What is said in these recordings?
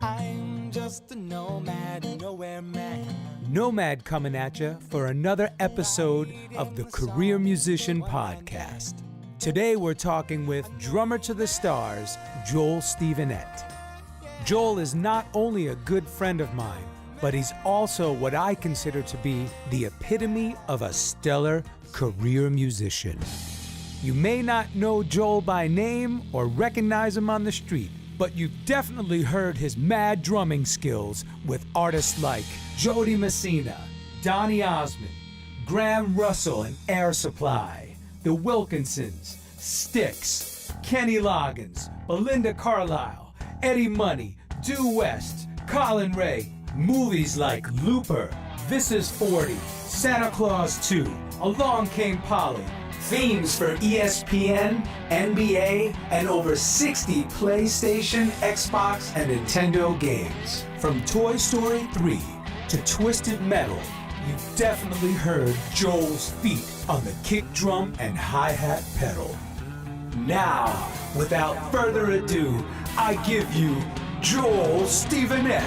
I'm just a nomad, nowhere man. Nomad coming at you for another episode of the Career Musician Podcast. Today we're talking with drummer to the stars, Joel Stevenett. Joel is not only a good friend of mine, but he's also what I consider to be the epitome of a stellar career musician. You may not know Joel by name or recognize him on the street, but you've definitely heard his mad drumming skills with artists like Jody Messina, Donny Osmond, Graham Russell and Air Supply, The Wilkinsons, Styx, Kenny Loggins, Belinda Carlisle, Eddie Money, Due West, Colin Ray, movies like Looper, This Is 40, Santa Claus 2, Along Came Polly, themes for ESPN, NBA, and over 60 PlayStation, Xbox, and Nintendo games. From Toy Story 3 to Twisted Metal, you've definitely heard Joel's feet on the kick drum and hi-hat pedal. Now, without further ado, I give you Joel Stevenett,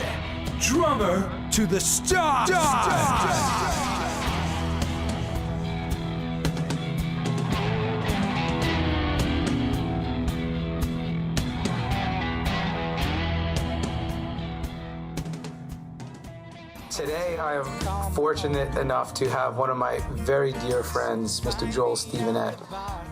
drummer to the stars. Today, I am fortunate enough to have one of my very dear friends, Mr. Joel Stevenett,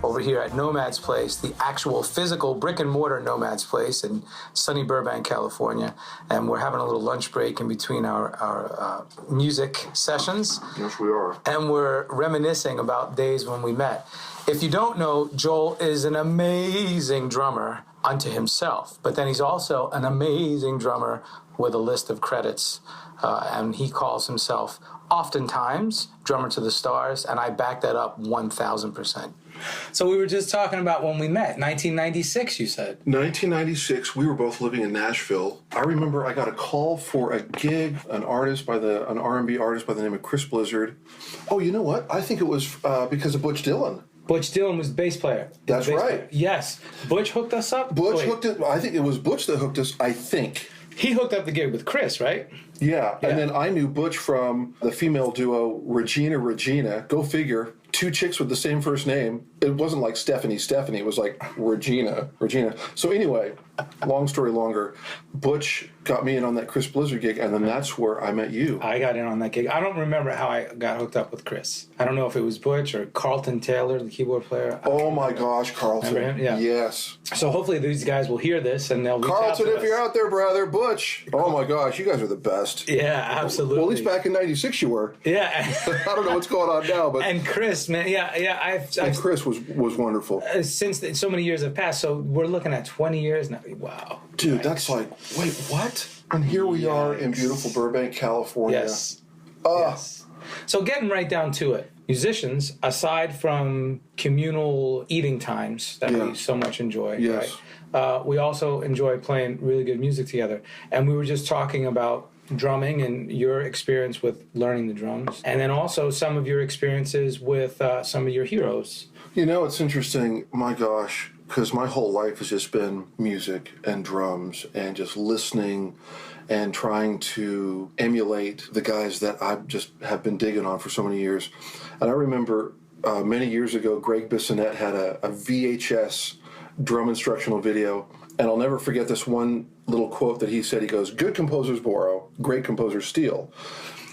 over here at Nomad's Place, the actual physical brick-and-mortar Nomad's Place in sunny Burbank, California. And we're having a little lunch break in between our music sessions. Yes, we are. And we're reminiscing about days when we met. If you don't know, Joel is an amazing drummer unto himself, but then he's also an amazing drummer with a list of credits. And he calls himself oftentimes drummer to the stars, and I back that up 1,000%. So we were just talking about when we met, 1996, you said. 1996, we were both living in Nashville. I remember I got a call for a gig, an R&B artist by the name of Chris Blizzard. Oh, you know what? I think it was because of Butch Dillon. Butch Dillon was the bass player. That's right. Yes. Butch hooked us up? Hooked it. I think it was Butch that hooked us, I think. He hooked up the gig with Chris, right? Yeah, and then I knew Butch from the female duo Regina. Go figure. Two chicks with the same first name. It wasn't like Stephanie. It was like Regina. So anyway, long story longer, Butch got me in on that Chris Blizzard gig, and then that's where I met you. I got in on that gig. I don't remember how I got hooked up with Chris. I don't know if it was Butch or Karlton Taylor, the keyboard player. Oh my gosh, Karlton. Remember him? Yeah. Yes. So hopefully these guys will hear this and they'll reach out to Karlton, if us. you're out there, brother, Butch. Oh my gosh, you guys are the best. Yeah, absolutely. Well, at least back in 96 you were. Yeah. I don't know what's going on now, but... And Chris, man, And Chris was wonderful. Since so many years have passed, so we're looking at 20 years now. Wow. Dude, that's like, wait, what? And here we are in beautiful Burbank, California. Yes. Yes. So getting right down to it, musicians, aside from communal eating times that we so much enjoy, yes. right? We also enjoy playing really good music together. And we were just talking about drumming and your experience with learning the drums, and then also some of your experiences with some of your heroes. You know, it's interesting, my gosh, because my whole life has just been music and drums and just listening and trying to emulate the guys that I just have been digging on for so many years. And I remember many years ago, Greg Bissonette had a VHS drum instructional video, and I'll never forget this one little quote that he said. He goes, "Good composers borrow, great composers steal."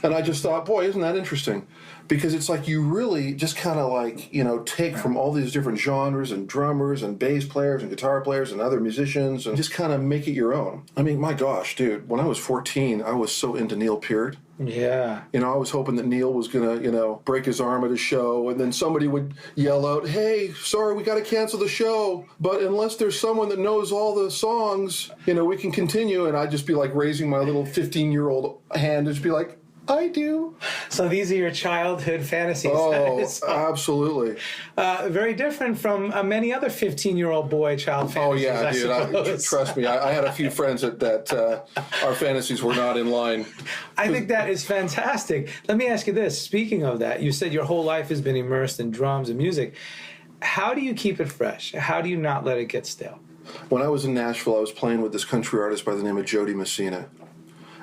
And I just thought, boy, isn't that interesting? Because it's like you really just kind of like, take from all these different genres and drummers and bass players and guitar players and other musicians and just kind of make it your own. I mean, my gosh, dude, when I was 14, I was so into Neil Peart. Yeah. I was hoping that Neil was going to, break his arm at a show, and then somebody would yell out, "Hey, sorry, we got to cancel the show, but unless there's someone that knows all the songs, we can continue." And I'd just be like raising my little 15-year-old hand and just be like, "I do." So these are your childhood fantasies. Oh, absolutely. Very different from many other 15-year-old child fantasies. Oh, yeah, dude. Trust me, I had a few friends that our fantasies were not in line. I think that is fantastic. Let me ask you this. Speaking of that, you said your whole life has been immersed in drums and music. How do you keep it fresh? How do you not let it get stale? when I was in Nashville, I was playing with this country artist by the name of Jody Messina,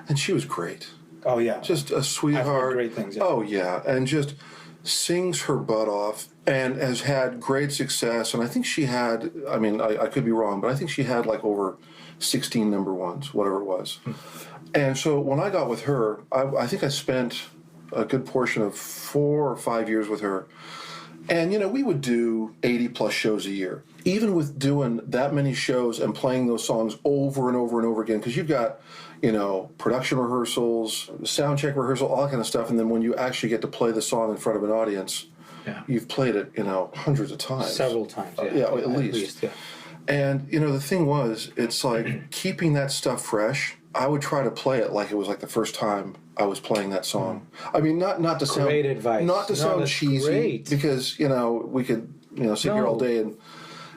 and she was great. Oh, yeah. Just a sweetheart. I've heard great things. Yeah. Oh, yeah. And just sings her butt off and has had great success. And I think she had, I mean, I could be wrong, but I think she had like over 16 number ones, whatever it was. And so when I got with her, I think I spent a good portion of 4 or 5 years with her. And, you know, we would do 80 plus shows a year. Even with doing that many shows and playing those songs over and over and over again, because you've got, you know, production rehearsals, sound check rehearsal, all that kind of stuff. And then when you actually get to play the song in front of an audience, you've played it, you know, hundreds of times. Several times, at least. Yeah. And, you know, the thing was, it's like keeping that stuff fresh. I would try to play it like it was like the first time I was playing that song. I mean, not to sound great advice. Not to sound cheesy, great. because, you know, we could, you know, sit here all day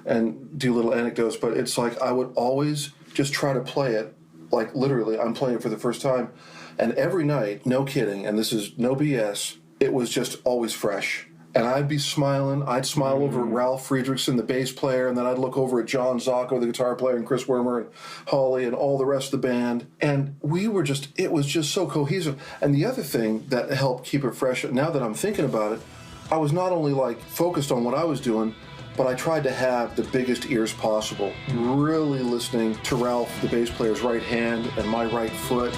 and do little anecdotes, but it's like I would always just try to play it like literally I'm playing it for the first time, and every night, no kidding, and this is no BS, it was just always fresh. And I'd be smiling. I'd smile over at Ralph Friedrichsen, the bass player, and then I'd look over at John Zacco, the guitar player, and Chris Wormer and Holly and all the rest of the band. And it was just so cohesive. And the other thing that helped keep it fresh, now that I'm thinking about it, I was not only like focused on what I was doing, but I tried to have the biggest ears possible, really listening to Ralph, the bass player's right hand and my right foot,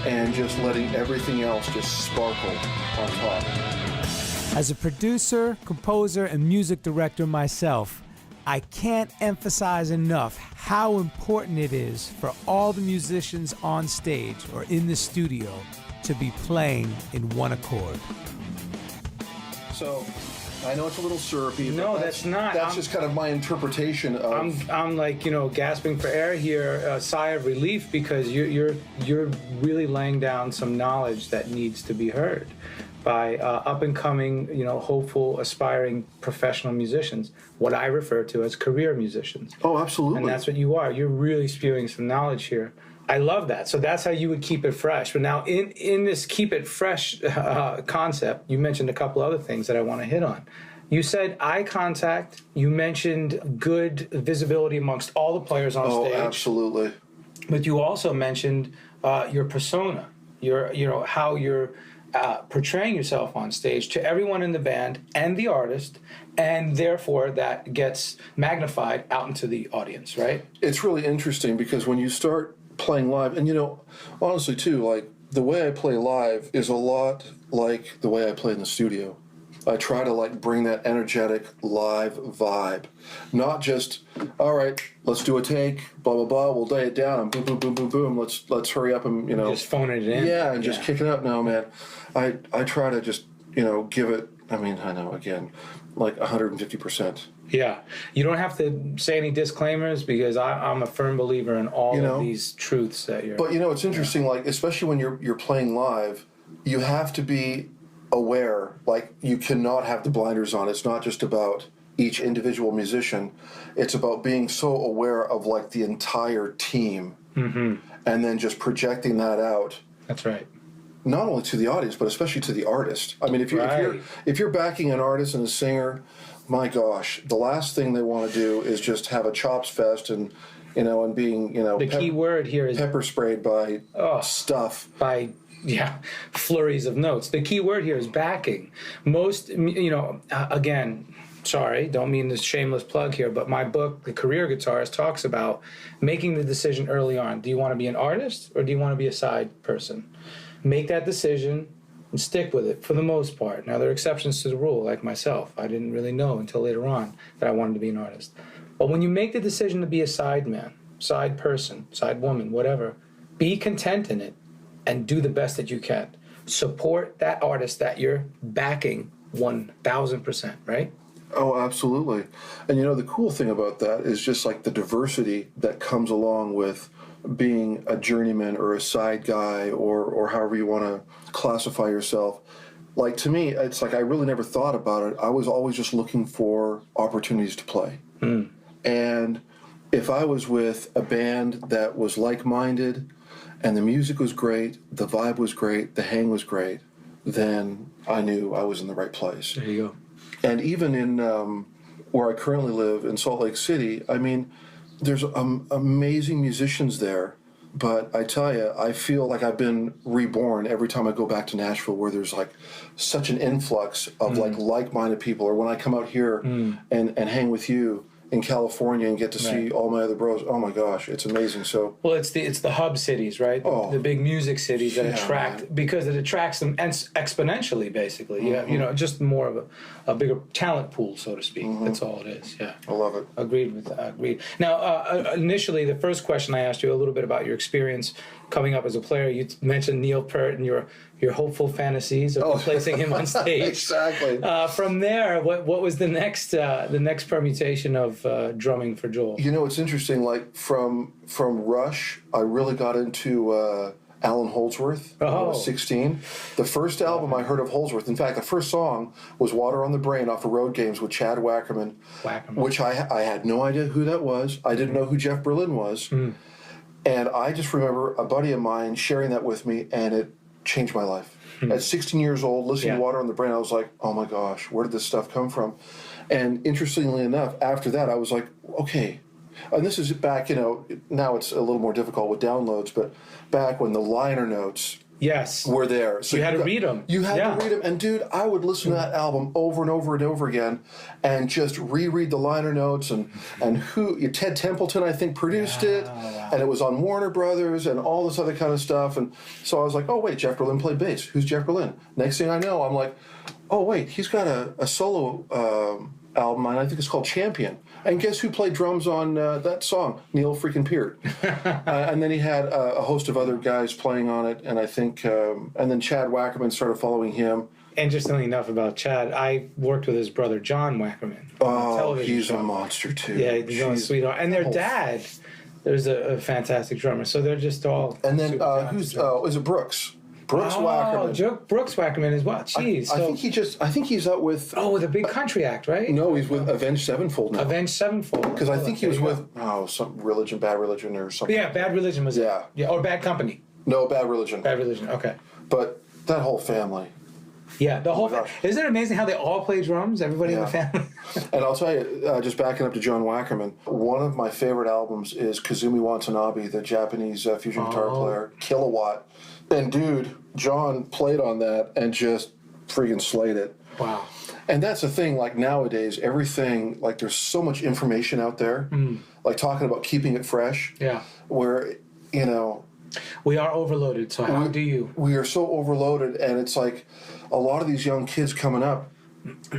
and just letting everything else just sparkle on top. As a producer, composer, and music director myself, I can't emphasize enough how important it is for all the musicians on stage or in the studio to be playing in one accord. So, I know it's a little syrupy. No, that's not. That's just kind of my interpretation of. I'm like, you know, gasping for air here, a sigh of relief, because you're really laying down some knowledge that needs to be heard by up and coming, you know, hopeful, aspiring professional musicians, what I refer to as career musicians. Oh, absolutely. And that's what you are. You're really spewing some knowledge here. I love that. So that's how you would keep it fresh. But now in this keep it fresh concept, you mentioned a couple other things that I want to hit on. You said eye contact. You mentioned good visibility amongst all the players on stage. Oh, absolutely. But you also mentioned your persona, how you're portraying yourself on stage to everyone in the band and the artist, and therefore that gets magnified out into the audience, right? It's really interesting because when you start playing live, and you know, honestly too, like the way I play live is a lot like the way I play in the studio. I try to like bring that energetic live vibe, not just, all right, let's do a take, blah blah blah, we'll lay it down, and boom boom boom boom boom, let's hurry up and, you know, just phone it in. Yeah, and just kick it up. No, man, I try to just, you know, give it. I mean, I know, again, like 150%. Yeah, you don't have to say any disclaimers because I'm a firm believer in all of these truths that you're. But you know, it's interesting, like especially when you're playing live, you have to be aware. Like you cannot have the blinders on. It's not just about each individual musician. It's about being so aware of like the entire team, and then just projecting that out. That's right. Not only to the audience, but especially to the artist. I mean, if you're backing an artist and a singer, my gosh, the last thing they want to do is just have a chops fest and, you know, and being, you know, the key word here is pepper sprayed by stuff. By flurries of notes. The key word here is backing. Most, you know, again, sorry, don't mean this shameless plug here, but my book, The Career Guitarist, talks about making the decision early on. Do you want to be an artist or do you want to be a side person? Make that decision and stick with it for the most part. Now, there are exceptions to the rule, like myself. I didn't really know until later on that I wanted to be an artist. But when you make the decision to be a side man, side person, side woman, whatever, be content in it and do the best that you can. Support that artist that you're backing 1,000%, right? Oh, absolutely. And you know, the cool thing about that is just like the diversity that comes along with being a journeyman or a side guy or however you want to classify yourself. Like to me, it's like I really never thought about it. I was always just looking for opportunities to play. And if I was with a band that was like-minded and the music was great, the vibe was great, the hang was great, then I knew I was in the right place. There you go. And even in where I currently live in Salt Lake City, I mean, there's amazing musicians there. But I tell you, I feel like I've been reborn every time I go back to Nashville, where there's like such an influx of like-minded people. Or when I come out here and hang with you in California and get to see all my other bros, oh my gosh, it's amazing. So well, it's the hub cities, right? The big music cities that attract, because it attracts them exponentially, basically. You have, you know, just more of a bigger talent pool, so to speak. That's all it is. Yeah, I love it. Agreed. Now, initially, the first question I asked you a little bit about your experience coming up as a player. You mentioned Neil Peart and your hopeful fantasies of replacing him on stage. Exactly. From there, what was the next permutation of drumming for Joel? You know, it's interesting. Like from Rush, I really got into Alan Holdsworth when I was 16. The first album I heard of Holdsworth, in fact, the first song was "Water on the Brain" off of Road Games with Chad Wackerman, which I had no idea who that was. I didn't know who Jeff Berlin was. And I just remember a buddy of mine sharing that with me, and it changed my life. At 16 years old, listening to Water on the Brain, I was like, oh my gosh, where did this stuff come from? And interestingly enough, after that, I was like, okay. And this is back, you know, now it's a little more difficult with downloads, but back when the liner notes were there. So you had to read them. You had to read them. And dude, I would listen to that album over and over and over again and just reread the liner notes and who, Ted Templeton, I think, produced it. And it was on Warner Brothers and all this other kind of stuff. And so I was like, oh, wait, Jeff Berlin played bass. Who's Jeff Berlin? Next thing I know, I'm like, oh, wait, he's got a solo album, and I think it's called Champion. And guess who played drums on that song? Neil freaking Peart. And then he had a host of other guys playing on it, and I think, and then Chad Wackerman started following him. Interestingly enough about Chad, I worked with his brother John Wackerman. Oh, he's a monster too. Yeah, he's a sweetheart. And their dad, there's a fantastic drummer. So they're just all. And then is it Brooks? Brooks Wackerman. Brooks Wackerman as well. Jeez. I think he's out with. With a big country act, right? No, he's with Avenged Sevenfold now. Avenged Sevenfold. Because I think he was with some religion, Bad Religion, or something. Yeah, Bad Religion was it. Yeah, or Bad Company. No, Bad Religion. Bad Religion. Okay. But that whole family. Yeah, the whole family. Isn't it amazing how they all play drums? Everybody in the family. And I'll tell you, just backing up to John Wackerman, one of my favorite albums is Kazumi Watanabe, the Japanese fusion guitar player, Kilowatt. And dude, John played on that and just freaking slayed it. Wow. And that's the thing, like nowadays, everything, like there's so much information out there, like talking about keeping it fresh. Yeah. Where, you know. We are overloaded, so how do you? We are so overloaded, and it's like a lot of these young kids coming up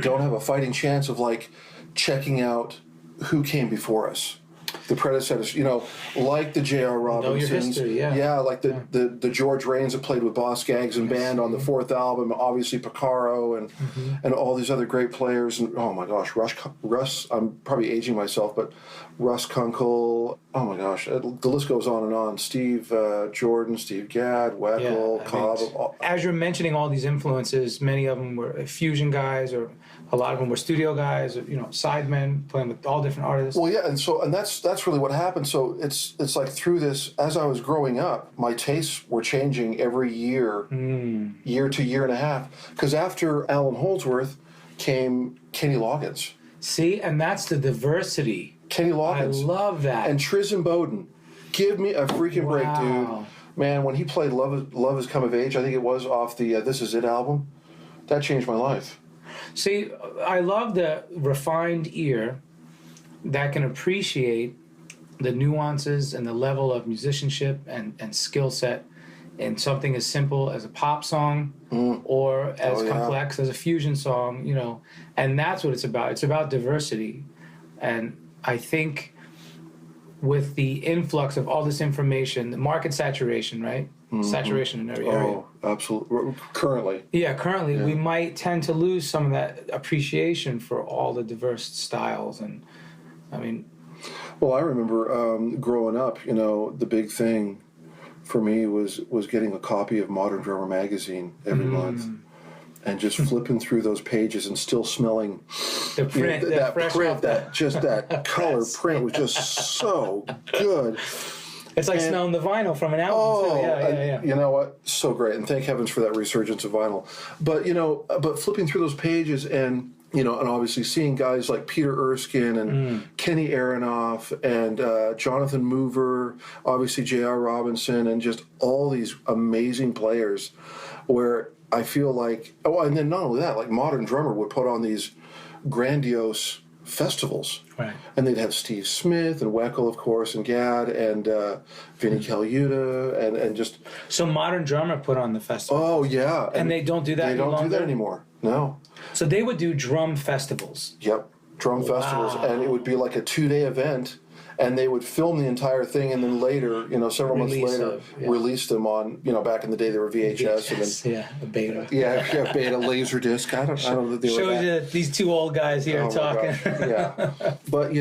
don't have a fighting chance of like checking out who came before us. The predecessors, you know, like the J.R. Robinsons. Know your history, yeah. Like the George Rains that played with Boss Gags and Band on the fourth album, obviously Picaro and all these other great players. And oh my gosh, Russ, I'm probably aging myself, but Russ Kunkel, oh my gosh, the list goes on and on. Steve Jordan, Steve Gadd, Weckl, Cobb. As you're mentioning all these influences, many of them were fusion guys, or a lot of them were studio guys, or, you know, sidemen playing with all different artists. Well, yeah, and that's really what happened. So it's like through this, as I was growing up, my tastes were changing every year, year to year and a half. Because after Alan Holdsworth came Kenny Loggins. See, and that's the diversity. Kenny Loggins. I love that. And Tristan Bowden. Give me a freaking break, dude. Man, when he played Love Has Come of Age, I think it was off the This Is It album, that changed my life. See, I love the refined ear that can appreciate the nuances and the level of musicianship and skill set in something as simple as a pop song or as complex as a fusion song, you know. And that's what it's about. It's about diversity. And I think with the influx of all this information, the market saturation, right? Saturation in every area. Oh, absolutely. Currently. Yeah, currently we might tend to lose some of that appreciation for all the diverse styles. And, I mean... Well, I remember growing up, you know, the big thing for me was getting a copy of Modern Drummer magazine every month. And just flipping through those pages and still smelling the print, you know, that print, that color print was just so good. It's like smelling the vinyl from an album. Too. Yeah. You know what? So great, and thank heavens for that resurgence of vinyl. But you know, flipping through those pages and and obviously seeing guys like Peter Erskine and Kenny Aronoff and Jonathan Mover, obviously J.R. Robinson, and just all these amazing players where I feel like, and then not only that, like Modern Drummer would put on these grandiose festivals. Right. And they'd have Steve Smith and Weckl, of course, and Gadd and Vinnie Colaiuta and just... So Modern Drummer put on the festival. Oh, yeah. And they don't do that They don't do that anymore. No. So they would do drum festivals. Yep. Drum festivals. And it would be like a 2-day event. And they would film the entire thing, and then later, several months later, release them on, back in the day they were VHS. And then, the beta. Yeah, beta, Laserdisc. I don't know that they were Shows that. you these two old guys here talking. Yeah. But,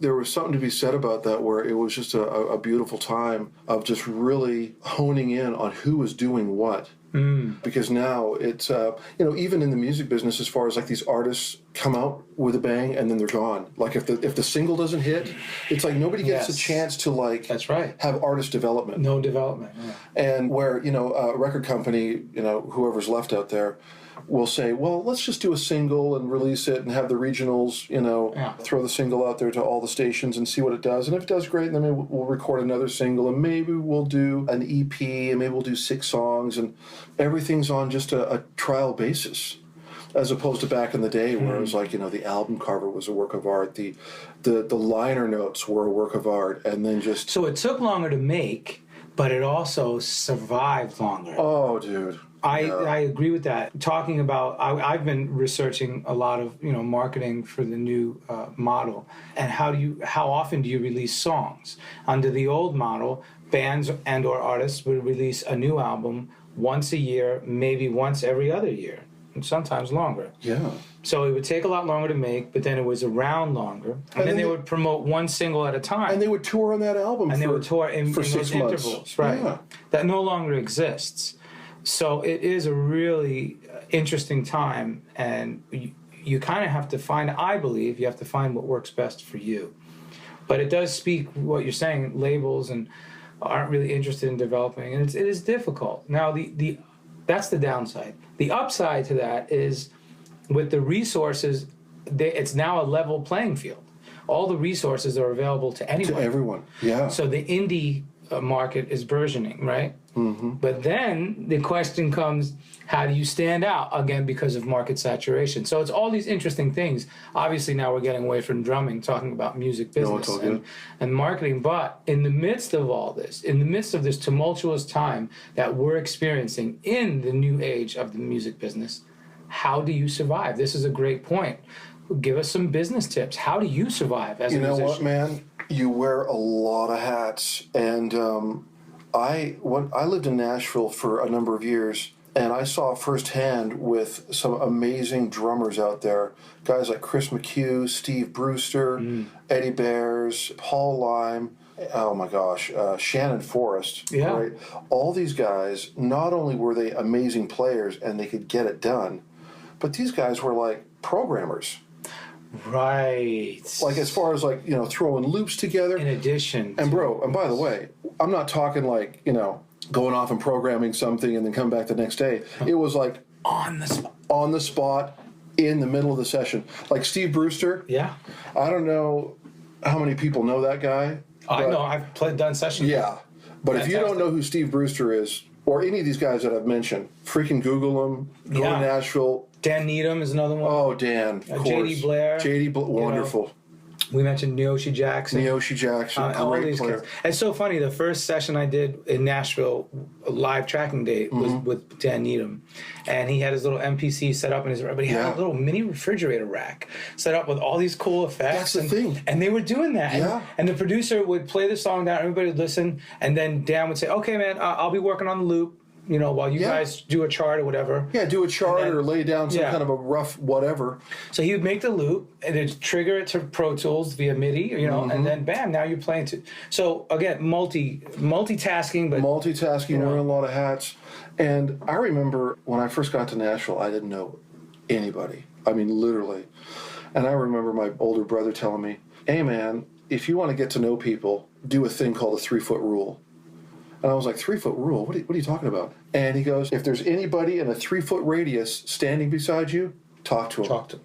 there was something to be said about that where it was just a beautiful time of just really honing in on who was doing what. Because now it's, even in the music business, as far as like these artists come out with a bang and then they're gone. Like if the single doesn't hit, it's like nobody gets a chance to like That's right. have artist development. No development. Yeah. And where, a record company, whoever's left out there will say, well, let's just do a single and release it and have the regionals, throw the single out there to all the stations and see what it does. And if it does great, then maybe we'll record another single and maybe we'll do an EP and maybe we'll do 6 songs and everything's on just a trial basis. As opposed to back in the day where it was like, the album cover was a work of art, the liner notes were a work of art, and then just... So it took longer to make, but it also survived longer. Oh, dude. I agree with that. Talking about, I've been researching a lot of marketing for the new model, and how often do you release songs? Under the old model, bands and or artists would release a new album once a year, maybe once every other year, and sometimes longer. Yeah. So it would take a lot longer to make, but then it was around longer, and then they would promote one single at a time, and they would tour on that album, they would tour in 6 those months. intervals, right? Yeah. That no longer exists. So it is a really interesting time, and you kind of have to find, I believe, you have to find what works best for you. But it does speak what you're saying, labels and aren't really interested in developing, and it is difficult. Now, that's the downside. The upside to that is with the resources, it's now a level playing field. All the resources are available to anyone. To everyone, yeah. So the indie market is burgeoning, right? Mm-hmm. But then the question comes, how do you stand out? Again, because of market saturation. So it's all these interesting things. Obviously, now we're getting away from drumming, talking about music business and marketing. But in the midst of all this, in the midst of this tumultuous time that we're experiencing in the new age of the music business, how do you survive? This is a great point. Give us some business tips. How do you survive as a musician? You know what, man? You wear a lot of hats. And I lived in Nashville for a number of years, and I saw firsthand with some amazing drummers out there, guys like Chris McHugh, Steve Brewster, Eddie Bears, Paul Lime, oh my gosh, Shannon Forrest. Yeah. Right? All these guys, not only were they amazing players and they could get it done, but these guys were like programmers. Right. Like as far as like, throwing loops together. In addition. And by the way, I'm not talking like, going off and programming something and then come back the next day. It was like on the spot. On the spot, in the middle of the session. Like Steve Brewster. Yeah. I don't know how many people know that guy. I know. I've done sessions. Yeah. But if you don't know who Steve Brewster is, or any of these guys that I've mentioned, freaking Google them. Go to Nashville. Dan Needham is another one. Oh, Dan, of course. J.D. Blair. Wonderful. We mentioned Neoshi Jackson. All these player. kids. It's so funny. The first session I did in Nashville, a live tracking date, was with Dan Needham. And he had his little MPC set up in his room, but he had a little mini refrigerator rack set up with all these cool effects. That's the thing. And they were doing that. Yeah. And the producer would play the song down, everybody would listen, and then Dan would say, okay, man, I'll be working on the loop. While you guys do a chart or whatever. Yeah, do a chart or lay down some kind of a rough whatever. So he would make the loop and then trigger it to Pro Tools via MIDI, and then bam, now you're playing to. So again, multitasking, but wearing a lot of hats. And I remember when I first got to Nashville, I didn't know anybody. I mean, literally. And I remember my older brother telling me, "Hey, man, if you want to get to know people, do a thing called a 3-foot rule." And I was like, 3-foot rule? What are you talking about? And he goes, if there's anybody in a 3-foot radius standing beside you, talk to him.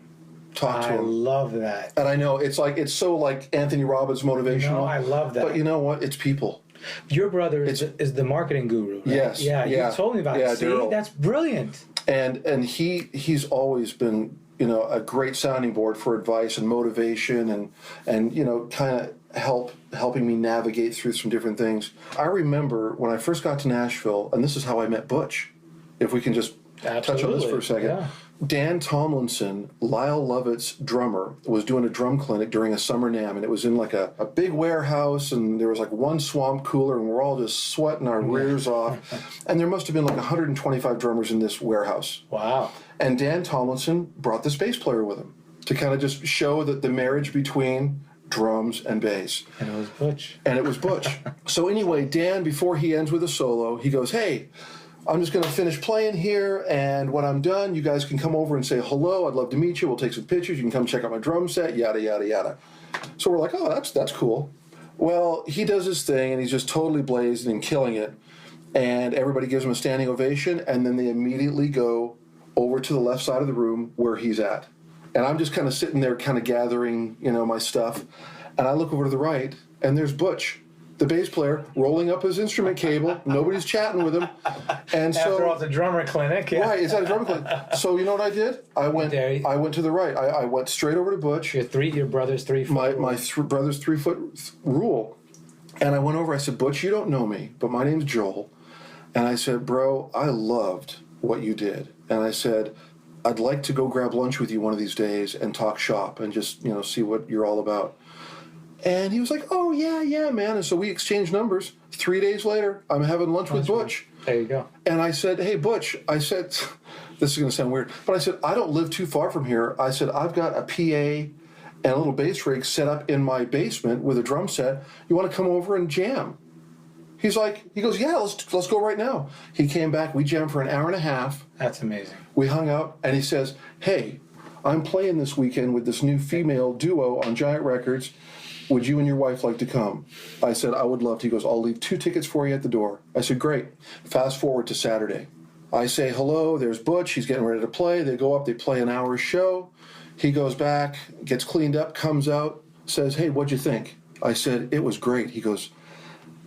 talk to him. I love that. And I know it's so like Anthony Robbins motivational. No, I love that. But you know what? It's people. Your brother is the marketing guru, right? Yes. Yeah, you told me about it. See, Daryl. that's brilliant. And he's always been, a great sounding board for advice and motivation and kind of helping me navigate through some different things. I remember when I first got to Nashville, and this is how I met Butch, if we can just touch on this for a second. Yeah. Dan Tomlinson, Lyle Lovett's drummer, was doing a drum clinic during a summer NAMM, and it was in like a big warehouse, and there was like one swamp cooler, and we're all just sweating our rears off. And there must have been like 125 drummers in this warehouse. Wow. And Dan Tomlinson brought this bass player with him to kind of just show that the marriage between drums and bass. And it was Butch. So anyway, Dan, before he ends with a solo, he goes, hey, I'm just going to finish playing here, and when I'm done, you guys can come over and say hello. I'd love to meet you. We'll take some pictures. You can come check out my drum set, yada, yada, yada. So we're like, oh, that's cool. Well, he does his thing, and he's just totally blazing and killing it, and everybody gives him a standing ovation, and then they immediately go over to the left side of the room where he's at. And I'm just kind of sitting there kind of gathering, my stuff, and I look over to the right, and there's Butch, the bass player, rolling up his instrument cable. Nobody's chatting with him. And so, after all, the drummer clinic. Yeah. Right, it's at a drummer clinic. So you know what I did? I went to the right. I went straight over to Butch. Your brother's 3 foot. My brother's 3 foot rule. And I went over. I said, Butch, you don't know me, but my name's Joel. And I said, bro, I loved what you did. And I said, I'd like to go grab lunch with you one of these days and talk shop and just see what you're all about. And he was like, oh, yeah, man. And so we exchanged numbers. 3 days later, I'm having lunch with Butch. There you go. And I said, hey, Butch, this is going to sound weird, but I said, I don't live too far from here. I said, I've got a PA and a little bass rig set up in my basement with a drum set. You want to come over and jam? He goes, yeah, let's go right now. He came back. We jammed for an hour and a half. That's amazing. We hung out, and he says, hey, I'm playing this weekend with this new female duo on Giant Records. Would you and your wife like to come? I said, I would love to. He goes, I'll leave 2 tickets for you at the door. I said, great. Fast forward to Saturday. I say hello, there's Butch. He's getting ready to play. They go up, they play an hour show. He goes back, gets cleaned up, comes out, says, hey, what'd you think? I said, it was great. He goes,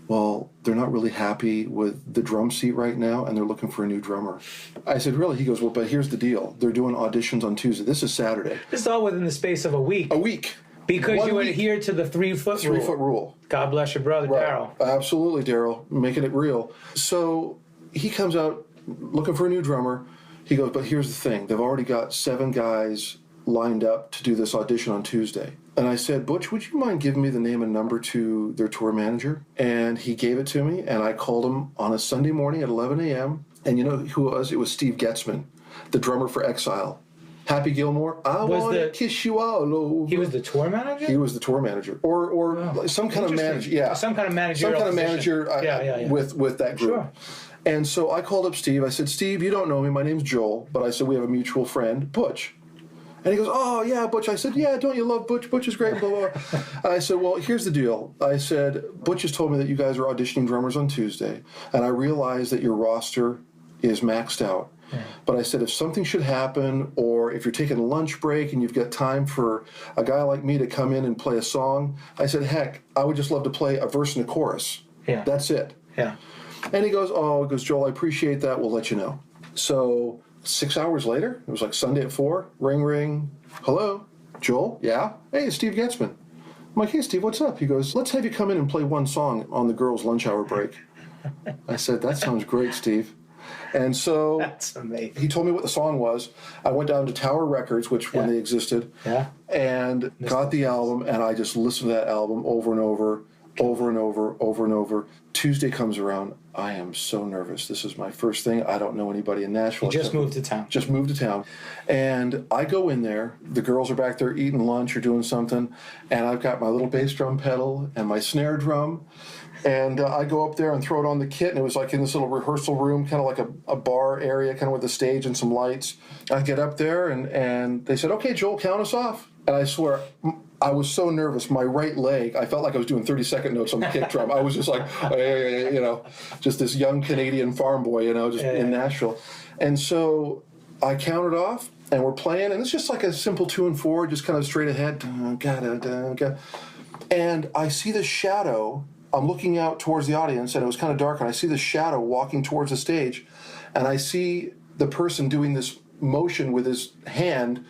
well, they're not really happy with the drum seat right now, and they're looking for a new drummer. I said, really? He goes, well, but here's the deal. They're doing auditions on Tuesday. This is Saturday. This is all within the space of a week. A week. Because you adhere to the 3 foot rule. 3 foot rule. God bless your brother, Right. Daryl. Absolutely, Daryl, making it real. So he comes out looking for a new drummer. He goes, but here's the thing. They've already got 7 guys lined up to do this audition on Tuesday. And I said, Butch, would you mind giving me the name and number to their tour manager? And he gave it to me, and I called him on a Sunday morning at 11 a.m. And you know who it was? It was Steve Getzman, the drummer for Exile. Happy Gilmore, I want to kiss you all over. He was the tour manager? He was the tour manager. Or some kind of manager. Yeah. Some kind of managerial with that group. Sure. And so I called up Steve. I said, Steve, you don't know me. My name's Joel. But I said, we have a mutual friend, Butch. And he goes, oh, yeah, Butch. I said, yeah, don't you love Butch? Butch is great, blah, blah, blah. And I said, well, here's the deal. I said, Butch has told me that you guys are auditioning drummers on Tuesday. And I realize that your roster is maxed out. Yeah. But I said, if something should happen, or if you're taking a lunch break and you've got time for a guy like me to come in and play a song, I said, heck, I would just love to play a verse and a chorus. Yeah. That's it. Yeah. And he goes, Joel, I appreciate that. We'll let you know. So 6 hours later, it was like Sunday at 4, ring, ring. Hello, Joel? Yeah? Hey, it's Steve Getzman. I'm like, hey, Steve, what's up? He goes, let's have you come in and play one song on the girls' lunch hour break. I said, that sounds great, Steve. And so that's amazing. He told me what the song was. I went down to Tower Records, which when they existed, and got the album, and I just listened to that album over and over, over and over, over and over. Tuesday comes around. I am so nervous. This is my first thing. I don't know anybody in Nashville. You just moved to town. Just moved to town. And I go in there. The girls are back there eating lunch or doing something, and I've got my little bass drum pedal and my snare drum. And I go up there and throw it on the kit, and it was like in this little rehearsal room, kind of like a bar area, kind of with a stage and some lights. I get up there, and they said, okay, Joel, count us off. And I swear, I was so nervous. My right leg, I felt like I was doing 30-second notes on the kick drum. I was just like, just this young Canadian farm boy, just in Nashville. And so I counted off, and we're playing, and it's just like a simple 2-4, just kind of straight ahead. And I see this shadow. I'm looking out towards the audience, and it was kind of dark, and I see this shadow walking towards the stage, and I see the person doing this motion with his hand,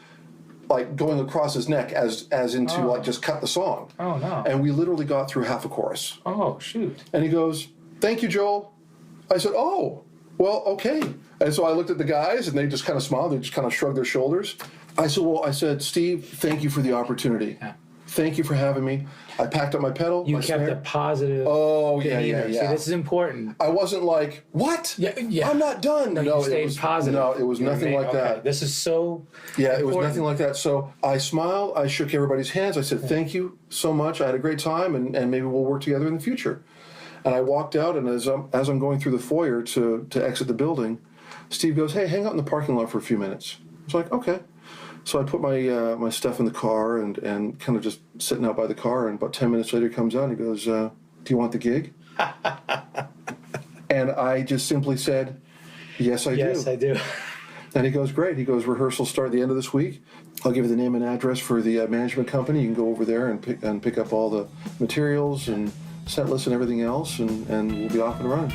like going across his neck as into like just cut the song. Oh, no. And we literally got through half a chorus. Oh, shoot. And he goes, "Thank you, Joel." I said, "Oh, well, okay." And so I looked at the guys, and they just kind of smiled. They just kind of shrugged their shoulders. I said, "Steve, thank you for the opportunity. Yeah. Thank you for having me." I packed up my pedal. You my kept snare. a positive Yeah. See, this is important. I wasn't like, "What? Yeah. I'm not done." No, you stayed positive. No, it was nothing like that. This is so Yeah, it was important. nothing like that. So I smiled. I shook everybody's hands. I said, "Thank you so much. I had a great time, and maybe we'll work together in the future." And I walked out, and as I'm going through the foyer to exit the building, Steve goes, "Hey, hang out in the parking lot for a few minutes." I was like, "Okay." So I put my stuff in the car and kind of just sitting out by the car, and about 10 minutes later he comes out and he goes, "Do you want the gig?" And I just simply said, "Yes, I do." Yes, I do. And he goes, "Great." He goes, "Rehearsals start at the end of this week. I'll give you the name and address for the management company. You can go over there and pick up all the materials and set lists and everything else, and we'll be off and running."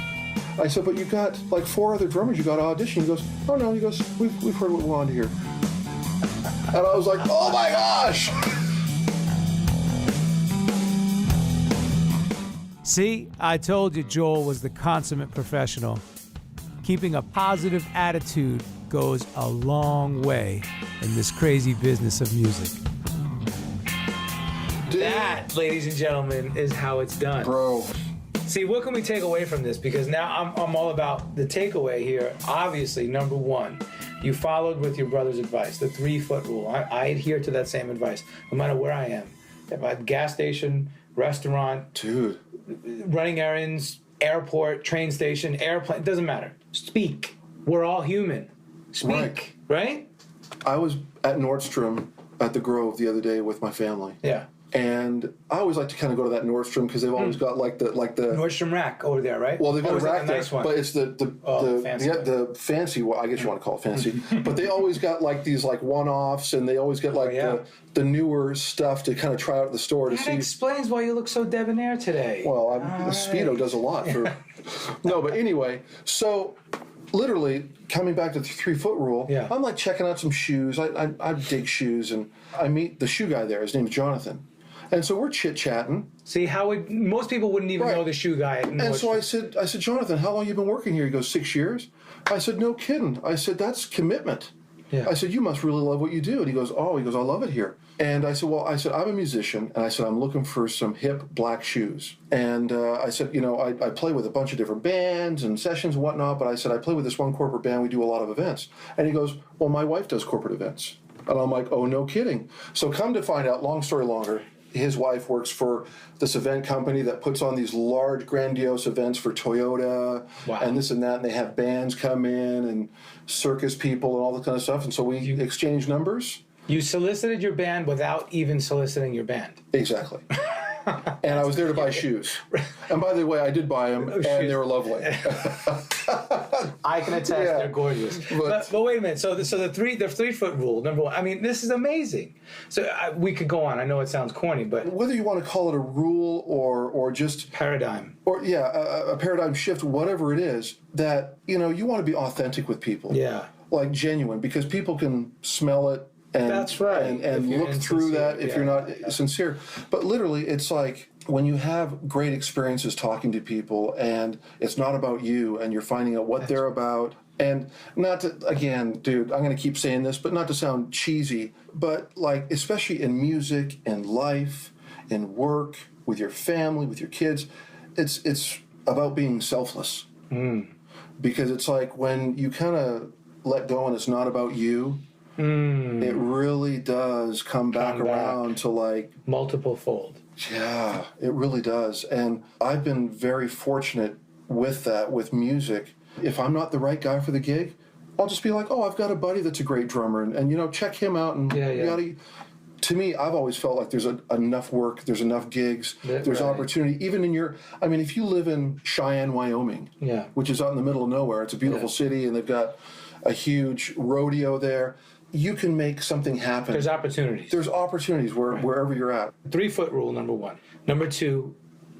I said, "But you got like 4 other drummers you got to audition." He goes, "Oh no." He goes, We've heard what we wanted to hear." And I was like, "Oh my gosh!" See, I told you Joel was the consummate professional. Keeping a positive attitude goes a long way in this crazy business of music. That, ladies and gentlemen, is how it's done. Bro. See, what can we take away from this? Because now I'm all about the takeaway here. Obviously, number one, you followed with your brother's advice, the 3-foot rule. I adhere to that same advice, no matter where I am. If I'm at a gas station, restaurant, Dude. running errands, airport, train station, airplane, it doesn't matter. Speak. We're all human. Speak, right? I was at Nordstrom at the Grove the other day with my family. Yeah. And I always like to kind of go to that Nordstrom because they've always got like the Nordstrom rack over there, right? well, they've got Or a is it rack there, nice one? but it's the fancy one. the fancy one. I guess you want to call it fancy, but they always got like these like one-offs, and they always get like the newer stuff to kind of try out at the store to That see. explains why you look so debonair today. Well, the Speedo does a lot for. No, but anyway, so literally coming back to the 3-foot rule, I'm like checking out some shoes. I dig shoes, and I meet the shoe guy there. His name's Jonathan. And so we're chit-chatting. See, most people wouldn't even know the shoe guy. And so I said, "Jonathan, how long you been working here?" He goes, 6 years. I said, "No kidding." I said, "That's commitment." Yeah. I said, "You must really love what you do." And he goes, "I love it here." And I said, "Well," I said, "I'm a musician." And I said, "I'm looking for some hip black shoes." And I said, I play with a bunch of different bands and sessions and whatnot, but I said, "I play with this one corporate band. We do a lot of events." And he goes, "Well, my wife does corporate events." And I'm like, "Oh, no kidding." So come to find out, long story longer, his wife works for this event company that puts on these large, grandiose events for Toyota and this and that, and they have bands come in and circus people and all that kind of stuff. And so we exchange numbers. You solicited your band without even soliciting your band. Exactly. And I was there to buy shoes. And by the way, I did buy them, and they were lovely. I can attest, they're gorgeous. But wait a minute. So the 3-foot rule, number one. I mean, this is amazing. So we could go on. I know it sounds corny, but whether you want to call it a rule or just paradigm, or a paradigm shift, whatever it is, that you want to be authentic with people. Yeah. Like genuine, because people can smell it. And, that's right. And look through that if you're not sincere. But literally, it's like when you have great experiences talking to people and it's not about you and you're finding out what they're about. And not to, again, dude, I'm going to keep saying this, but not to sound cheesy, but like, especially in music, in life, in work, with your family, with your kids, it's about being selfless. Because it's like when you kind of let go and it's not about you, it really does come back around to like multiple fold. Yeah, it really does. And I've been very fortunate with that, with music. If I'm not the right guy for the gig, I'll just be like, "Oh, I've got a buddy that's a great drummer, and check him out." And yada. To me, I've always felt like there's enough work, there's enough gigs, there's opportunity. Even if you live in Cheyenne, Wyoming, which is out in the middle of nowhere, it's a beautiful city, and they've got a huge rodeo there. you can make something happen. There's opportunities. There's opportunities wherever you're at. 3-foot rule, number one. Number two,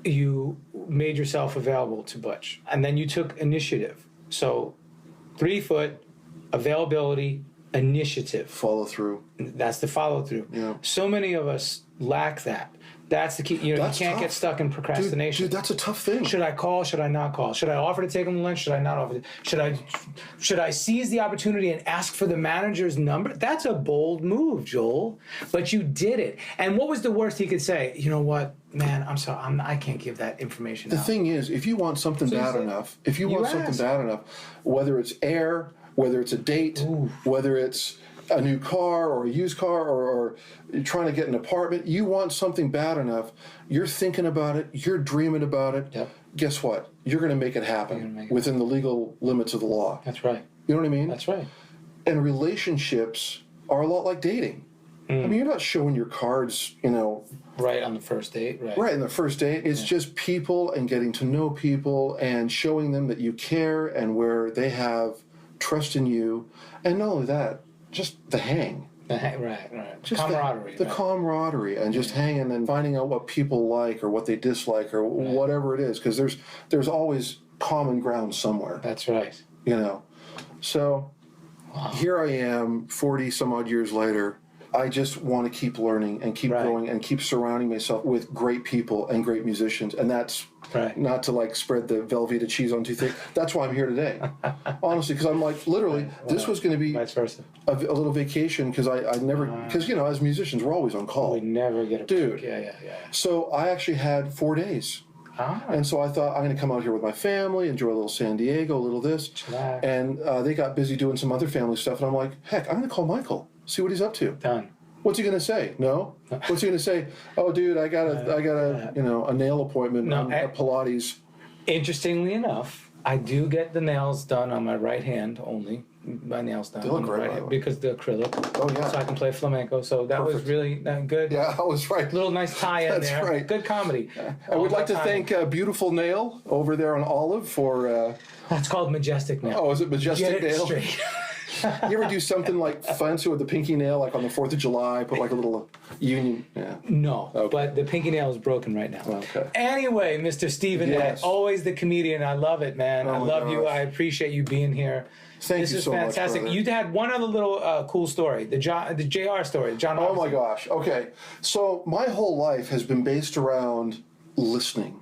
you made yourself available to Butch. And then you took initiative. So 3-foot, availability, initiative. Follow through. That's the follow through. Yeah. So many of us lack that. That's the key. You know, That's you can't tough. get stuck in procrastination. Dude, that's a tough thing. Should I call? Should I not call? Should I offer to take him to lunch? Should I not offer? Should I seize the opportunity and ask for the manager's number? That's a bold move, Joel. But you did it. And what was the worst he could say? You know what, man? I'm sorry. I can't give that information The out. thing is, if you want something bad enough, whether it's air, whether it's a date, whether it's a new car or a used car or you're trying to get an apartment, you want something bad enough, you're thinking about it, you're dreaming about it. Yep. Guess what? You're going to make it happen within the legal limits of the law. That's right. You know what I mean? That's right. And relationships are a lot like dating. I mean, you're not showing your cards, you know. Right on the first date. Right. Right, in the first date. It's just people and getting to know people and showing them that you care and where they have trust in you. And not only that, just the hang. Right. Just camaraderie. The camaraderie and just hanging and finding out what people like or what they dislike or whatever it is. Because there's always common ground somewhere. That's right. You know. So here I am, 40 some odd years later. I just want to keep learning and keep growing and keep surrounding myself with great people and great musicians. And that's not to like spread the Velveeta cheese on too thick. That's why I'm here today. Honestly, because I'm like, literally, this was going to be Vice versa. a little vacation because I never, because, you know, as musicians, we're always on call. We never get a Dude. Yeah. So I actually had 4 days. And so I thought, I'm going to come out here with my family, enjoy a little San Diego, a little this. Chillax. And they got busy doing some other family stuff. And I'm like, heck, I'm going to call Michael, see what he's up to. Done. What's he going to say? No? What's he going to say? Oh, dude, I got a, you know, a nail appointment at Pilates. Interestingly enough, I do get the nails done on my right hand only. My nails done on my right hand because the acrylic. Oh, yeah. So I can play flamenco. So that was really good. Yeah, I was right. Little nice tie in That's there. right. Good comedy. I would like to thank Beautiful Nail over there on Olive for... That's called Majestic Nail. Oh, is it Majestic Get it Nail? straight. You ever do something like fancy with the pinky nail, like on the 4th of July, put like a little union? Yeah. No, but the pinky nail is broken right now. Okay. Anyway, Mr. Stevenett, Yes. always the comedian. I love it, man. I love you. I appreciate you being here. Thank you so much, fantastic. brother. You had one other little cool story, the JR story, John. Oh my Robinson. gosh. Okay. So my whole life has been based around listening.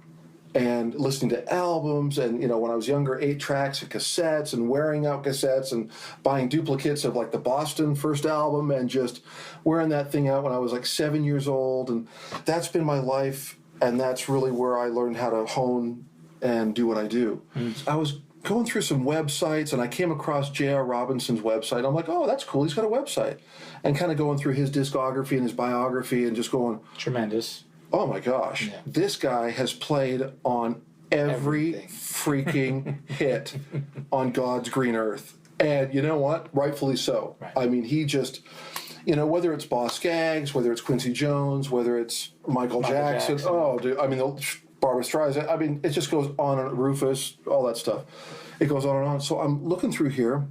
And listening to albums, and, you know, when I was younger, 8 tracks and cassettes, and wearing out cassettes, and buying duplicates of like the Boston first album, and just wearing that thing out when I was like 7 years old. And that's been my life, and that's really where I learned how to hone and do what I do. I was going through some websites, and I came across J.R. Robinson's website. I'm like, oh, that's cool. He's got a website. And kind of going through his discography and his biography and just going, Tremendous. oh my gosh, this guy has played on every Everything. freaking hit on God's green earth. And you know what? Rightfully so. Right. I mean, he just, you know, whether it's Boss Skaggs, whether it's Quincy Jones, whether it's Michael Jackson. Oh, dude, I mean, Barbra Streisand. I mean, it just goes on and Rufus, all that stuff. It goes on and on. So I'm looking through here,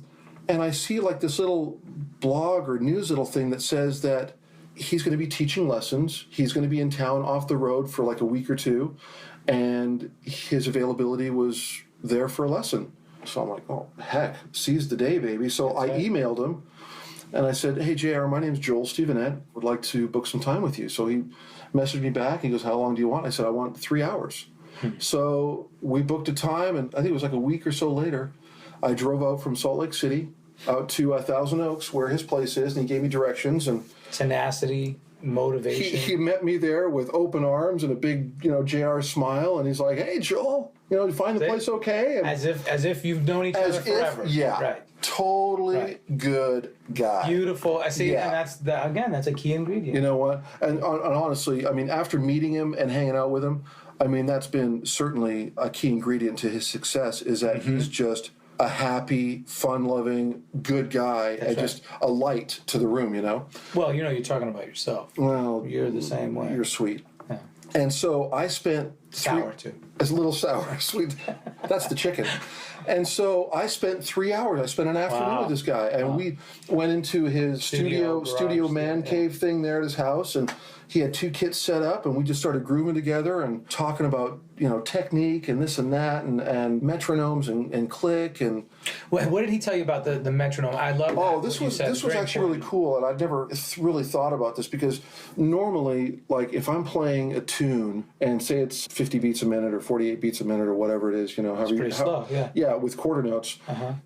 and I see like this little blog or news little thing that says that he's going to be teaching lessons. He's going to be in town off the road for like a week or two, and his availability was there for a lesson. So I'm like, oh, heck, seize the day, baby. So I emailed him, and I said, hey, JR, my name's Joel Stevenett. Would like to book some time with you. So he messaged me back. He goes, how long do you want? I said, I want 3 hours. So we booked a time, and I think it was like a week or so later, I drove out from Salt Lake City out to Thousand Oaks, where his place is, and he gave me directions. And Tenacity, motivation. he met me there with open arms and a big, you know, JR smile, and he's like, hey, Joel, you know, you find the place okay? And as if you've known each other forever. Right. Totally good guy. Beautiful. I see, and that's a key ingredient. You know what? And honestly, I mean, after meeting him and hanging out with him, I mean, that's been certainly a key ingredient to his success, is that he's just a happy, fun-loving, good guy, and just a light to the room, you know? Well, you know, you're talking about yourself. Well, You're the same way. You're sweet. Yeah. And so I spent Sour, too. It's a little sour, sweet. That's the chicken. And so I spent 3 hours. I spent an afternoon with this guy, and we went into his studio man cave thing there at his house, and he had 2 kits set up, and we just started grooving together and talking about, technique and this and that, and metronomes and click and. What did he tell you about the metronome? I love. Oh, this was actually really cool, and I'd never really thought about this because normally, like if I'm playing a tune and say it's 50 beats a minute or 48 beats a minute or whatever it is, it's pretty slow, yeah. Yeah, with quarter notes.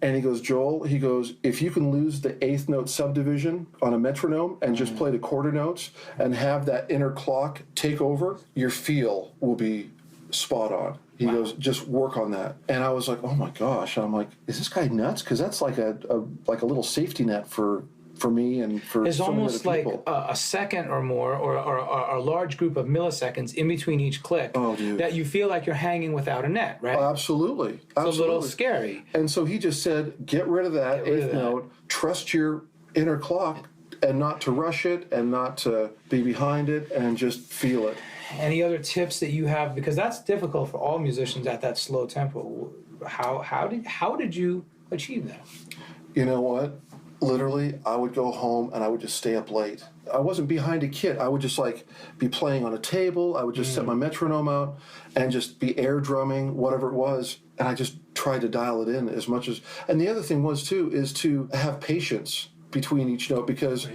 And he goes, Joel, if you can lose the 8th note subdivision on a metronome and just play the quarter notes and have that inner clock take over, your feel will be spot on. He goes, just work on that. And I was like, oh my gosh. And I'm like, is this guy nuts? Because that's like a little safety net for me and for it's so many almost other like people. a second or more or a large group of milliseconds in between each click that you feel like you're hanging without a net, right? Absolutely. It's a little scary. And so he just said, get rid of that 8th note, trust your inner clock and not to rush it and not to be behind it and just feel it. Any other tips that you have? Because that's difficult for all musicians at that slow tempo. How did you achieve that? You know what? Literally, I would go home and I would just stay up late. I wasn't behind a kit. I would just be playing on a table. I would just set my metronome out and just be air drumming, whatever it was. And I just tried to dial it in as much as. And the other thing was too is to have patience between each note because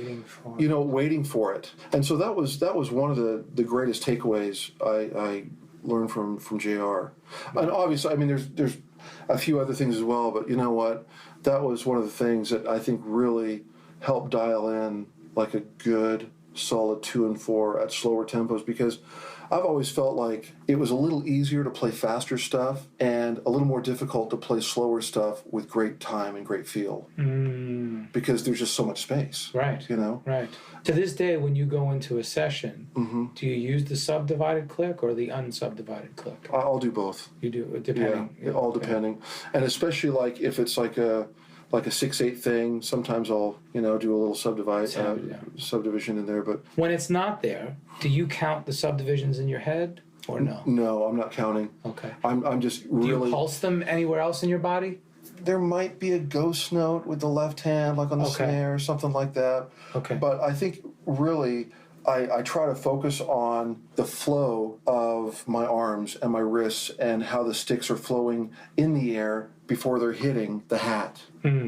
waiting for it. And so that was one of the greatest takeaways I learned from JR. And obviously, I mean, there's a few other things as well, but you know what? That was one of the things that I think really helped dial in like a good solid 2 and 4 at slower tempos, because I've always felt like it was a little easier to play faster stuff and a little more difficult to play slower stuff with great time and great feel. Because there's just so much space. Right. Right. To this day, when you go into a session, do you use the subdivided click or the unsubdivided click? I'll do both. You do, depending? Yeah, all depending. And especially like if it's like a 6/8 thing, sometimes I'll do a little subdivision in there. But when it's not there, do you count the subdivisions in your head or no? No, I'm not counting. Okay. I'm just really. Do you pulse them anywhere else in your body? There might be a ghost note with the left hand, like on the snare or something like that. Okay. But I think really I try to focus on the flow of my arms and my wrists and how the sticks are flowing in the air before they're hitting the hat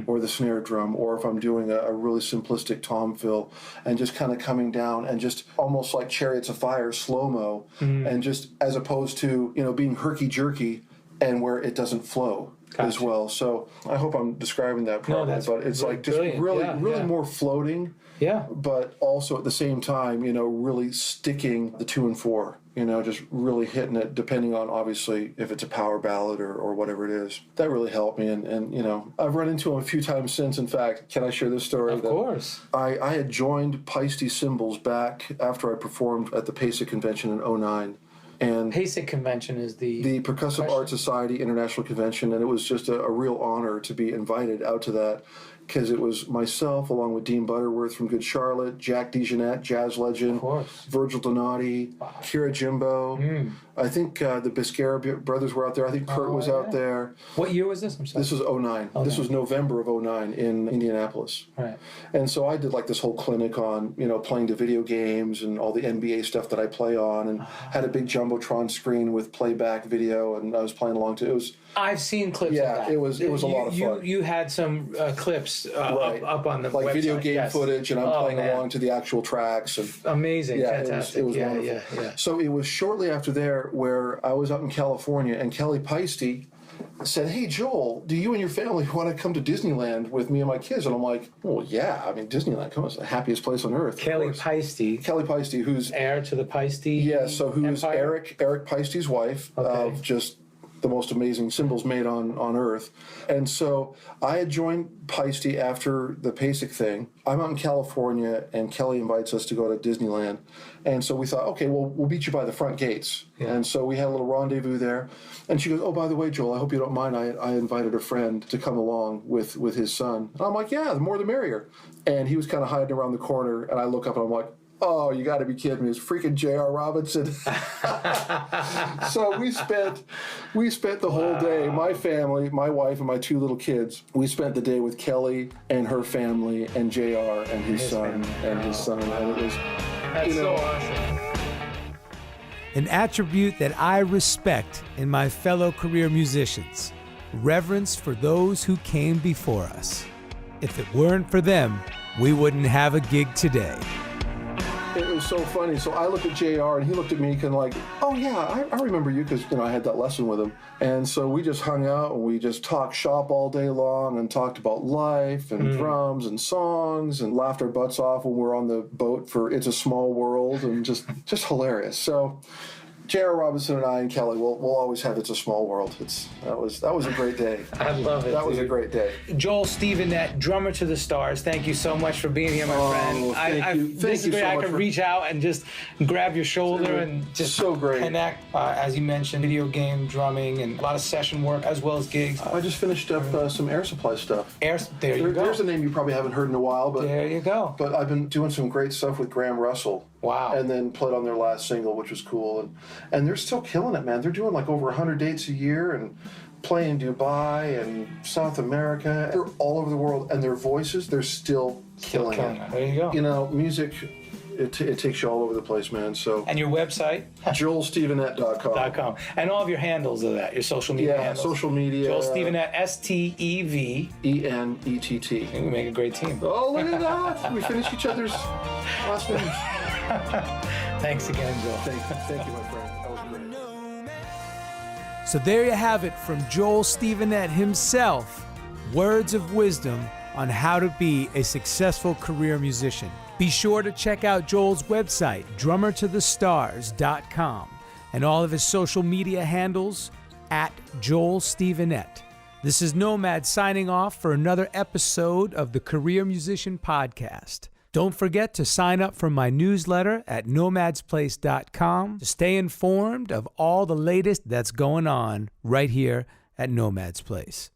or the snare drum, or if I'm doing a really simplistic tom fill and just kind of coming down and just almost like Chariots of Fire, slow-mo, and just as opposed to, being herky-jerky and where it doesn't flow. Gotcha. As well. So I hope I'm describing that properly, but it's like just really more floating. Yeah. But also at the same time, really sticking the 2 and 4, just really hitting it, depending on obviously if it's a power ballad or whatever it is. That really helped me. And I've run into him a few times since. In fact, can I share this story? Of course. I had joined Peisty Cymbals back after I performed at the PASIC convention in 2009. And PASIC convention is the Percussive Art Society International Convention, and it was just a real honor to be invited out to that, because it was myself along with Dean Butterworth from Good Charlotte, Jack DeJohnette, jazz legend, Virgil Donati, Kira Jimbo. I think the Biscara brothers were out there. I think Kurt was out there. What year was this? I'm sorry. This was 2009. This was November of 2009 in Indianapolis. Right. And so I did like this whole clinic on, playing the video games and all the NBA stuff that I play on, and had a big Jumbotron screen with playback video, and I was playing along to it. I've seen clips of that. Yeah, it was a lot of fun. You had some clips up on the like website. Video game footage, and I'm playing along to the actual tracks. And amazing, fantastic. It was wonderful. Yeah. So it was shortly after there where I was out in California, and Kelly Peisty said, "Hey, Joel, do you and your family want to come to Disneyland with me and my kids?" And I'm like, "Well, yeah. I mean, Disneyland, come on, it's the happiest place on earth." Kelly Peisty, who's heir to the Peisty. Yeah, so who's Empire? Eric Peisty's wife, of just the most amazing cymbals made on earth. And so I had joined Peisty after the PASIC thing. I'm out in California, and Kelly invites us to go to Disneyland. And so we thought, okay, well, we'll meet you by the front gates. Yeah. And so we had a little rendezvous there. And she goes, "Oh, by the way, Joel, I hope you don't mind. I invited a friend to come along with his son." And I'm like, "Yeah, the more the merrier." And he was kind of hiding around the corner, and I look up and I'm like, Oh, you got to be kidding me. It's freaking J.R. Robinson. So we spent the whole day, my family, my wife, and my 2 little kids, we spent the day with Kelly and her family and J.R. and his son. And it was... That's so awesome. An attribute that I respect in my fellow career musicians: reverence for those who came before us. If it weren't for them, we wouldn't have a gig today. It was so funny. So I looked at JR and he looked at me kind of like, oh yeah, I remember you, because I had that lesson with him. And so we just hung out and we just talked shop all day long and talked about life and drums and songs and laughed our butts off when we were on the boat for It's a Small World, and just hilarious. So J.R. Robinson and I and Kelly, we'll always have It's a Small World. That was a great day. I love it. That was a great day. Joel Stevenett, drummer to the Stars, thank you so much for being here, my friend. Thank you. This is great. I can reach out and just grab your shoulder and just so great. connect. As you mentioned, video game drumming and a lot of session work as well as gigs. I just finished up some Air Supply stuff. There you go. There's a name you probably haven't heard in a while, but there you go. But I've been doing some great stuff with Graham Russell. Wow. And then played on their last single, which was cool. And they're still killing it, man. They're doing like over 100 dates a year and playing Dubai and South America. They're all over the world, and their voices, they're still killing it. There you go. Music, it takes you all over the place, man. So. And your website? JoelStevenett.com. And all of your handles of that, your social media handles. Yeah, social media. Joel Stevenett, Stevenett. ENETT. We make a great team. Oh, look at that. We finish each other's last names. Thanks again, Joel. Thank you, my friend. That was great. So there you have it from Joel Stevenett himself. Words of wisdom on how to be a successful career musician. Be sure to check out Joel's website, drummertothestars.com, and all of his social media handles at Joel Stevenett. This is Nomad signing off for another episode of the Career Musician Podcast. Don't forget to sign up for my newsletter at nomadsplace.com to stay informed of all the latest that's going on right here at Nomad's Place.